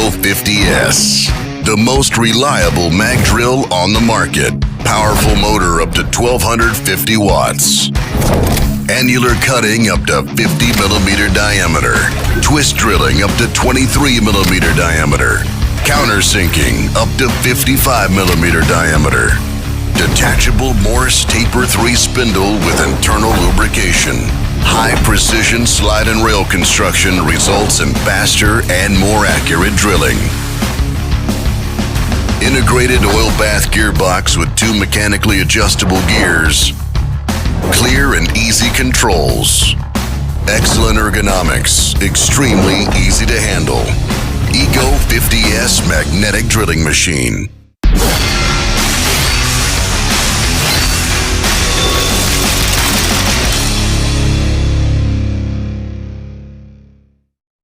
Eco.50s, the most reliable mag drill on the market. Powerful motor up to 1250 watts. Annular cutting up to 50 millimeter diameter. Twist drilling up to 23 millimeter diameter. Countersinking up to 55 millimeter diameter. Detachable Morse Taper 3 spindle with internal lubrication. High precision slide and rail construction results in faster and more accurate drilling. Integrated oil bath gearbox with 2 mechanically adjustable gears. Clear and easy controls. Excellent ergonomics, extremely easy to handle. Eco.50s magnetic drilling machine.